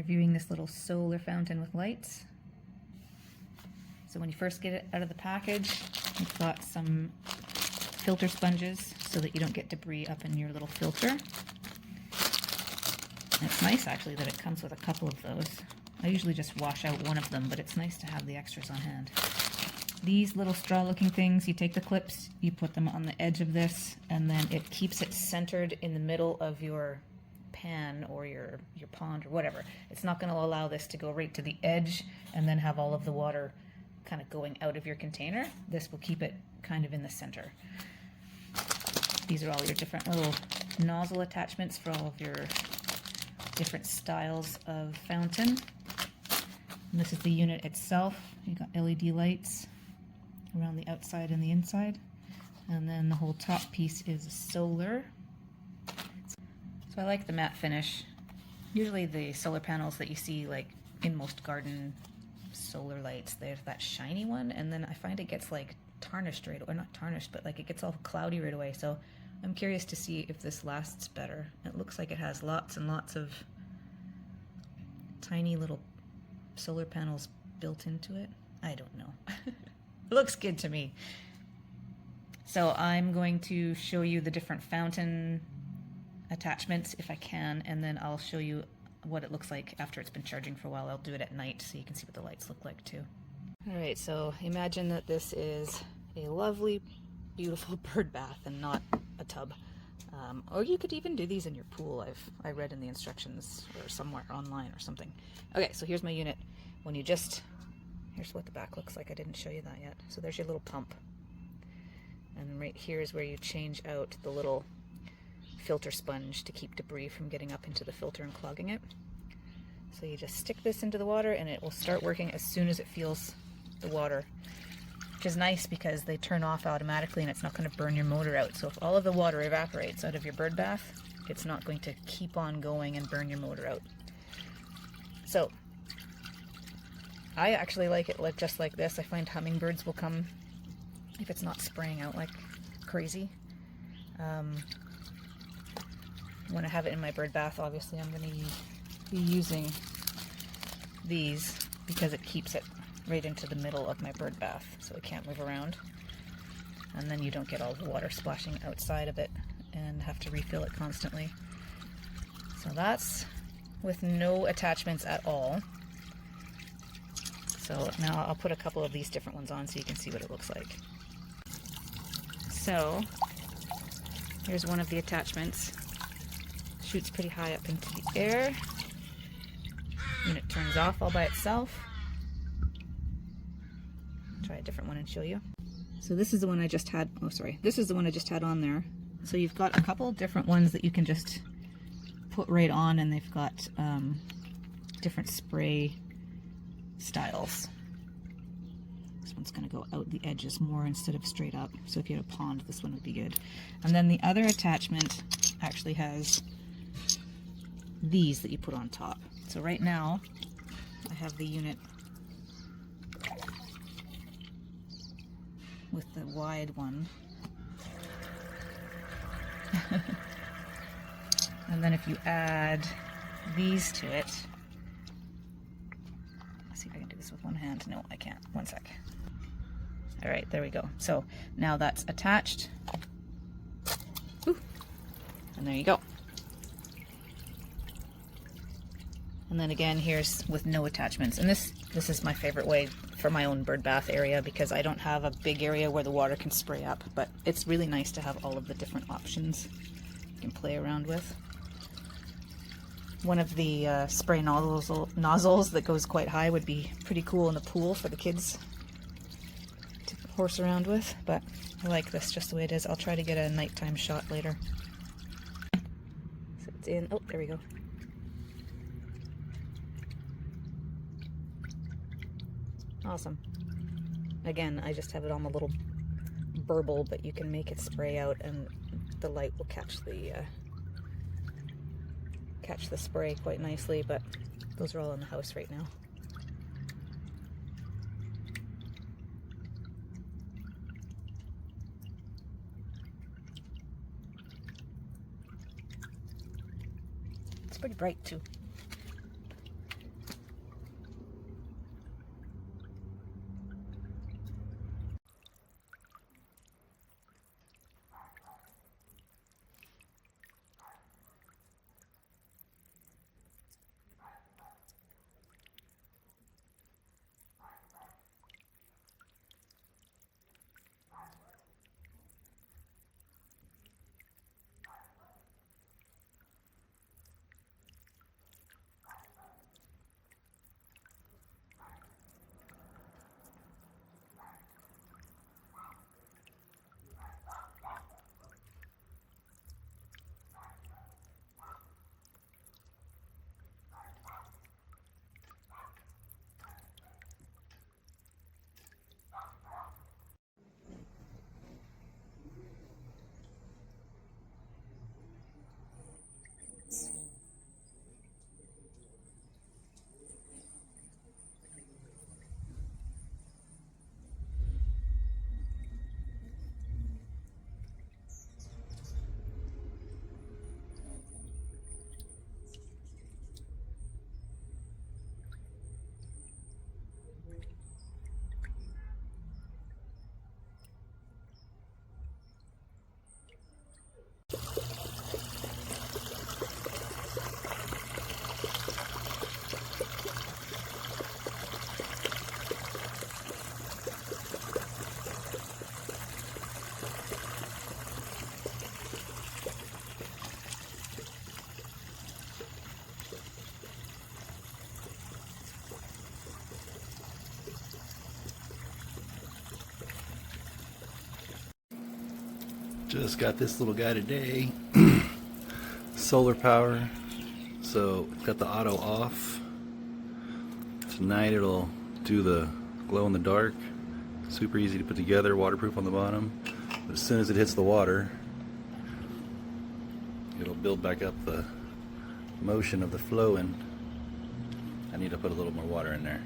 reviewing this little solar fountain with lights. So when you first get it out of the package, you've got some filter sponges so that you don't get debris up in your little filter. And it's nice actually that it comes with a couple of those. I usually just wash out one of them, but it's nice to have the extras on hand. These little straw looking things, you take the clips, you put them on the edge of this, and then it keeps it centered in the middle of your pan or your pond or whatever. It's not going to allow this to go right to the edge and then have all of the water kind of going out of your container. This will keep it kind of in the center. These are all your different little nozzle attachments for all of your different styles of fountain. And this is the unit itself. You got LED lights around the outside and the inside. And then the whole top piece is solar. So I like the matte finish. Usually the solar panels that you see like in most garden solar lights, there's that shiny one, and then I find it gets like tarnished right away, or not tarnished, but like it gets all cloudy right away. So I'm curious to see if this lasts better. It looks like it has lots and lots of tiny little solar panels built into it. I don't know. It looks good to me. So I'm going to show you the different fountain attachments if I can, and then I'll show you what it looks like after it's been charging for a while. I'll do it at night so you can see what the lights look like too. Alright, so imagine that this is a lovely, beautiful bird bath and not a tub. Or you could even do these in your pool. I read in the instructions or somewhere online or something. Okay, so here's my unit. When you just, here's what the back looks like. I didn't show you that yet. So there's your little pump. And right here is where you change out the little filter sponge to keep debris from getting up into the filter and clogging it. So you just stick this into the water and it will start working as soon as it feels the water, which is nice because they turn off automatically and it's not going to burn your motor out. So if all of the water evaporates out of your bird bath, it's not going to keep on going and burn your motor out. So I actually like it just like this. I find hummingbirds will come if it's not spraying out like crazy. When I have it in my bird bath, obviously I'm going to be using these because it keeps it right into the middle of my bird bath so it can't move around, and then you don't get all the water splashing outside of it and have to refill it constantly. So that's with no attachments at all. So now I'll put a couple of these different ones on so you can see what it looks like. So here's one of the attachments. Shoots pretty high up into the air, and it turns off all by itself. Try a different one and show you. So this is the one I just had, this is the one I just had on there. So you've got a couple different ones that you can just put right on, and they've got different spray styles. This one's going to go out the edges more instead of straight up. So if you had a pond, this one would be good. And then the other attachment actually has these that you put on top. So right now I have the unit with the wide one. And then if you add these to it, let's see if I can do this with one hand. No, I can't. One sec. All right, there we go. So now that's attached. Ooh. And there you go. And then again, here's with no attachments. And this is my favorite way for my own bird bath area because I don't have a big area where the water can spray up, but it's really nice to have all of the different options you can play around with. One of the spray nozzles that goes quite high would be pretty cool in the pool for the kids to horse around with, but I like this just the way it is. I'll try to get a nighttime shot later. So it's in, oh, there we go. Awesome. Again, I just have it on the little burble, but you can make it spray out and the light will catch the spray quite nicely, but those are all in the house right now. It's pretty bright too. Just got this little guy today. Solar power. So it's got the auto off. Tonight it'll do the glow in the dark. Super easy to put together, waterproof on the bottom. But as soon as it hits the water, it'll build back up the motion of the flow, and I need to put a little more water in there.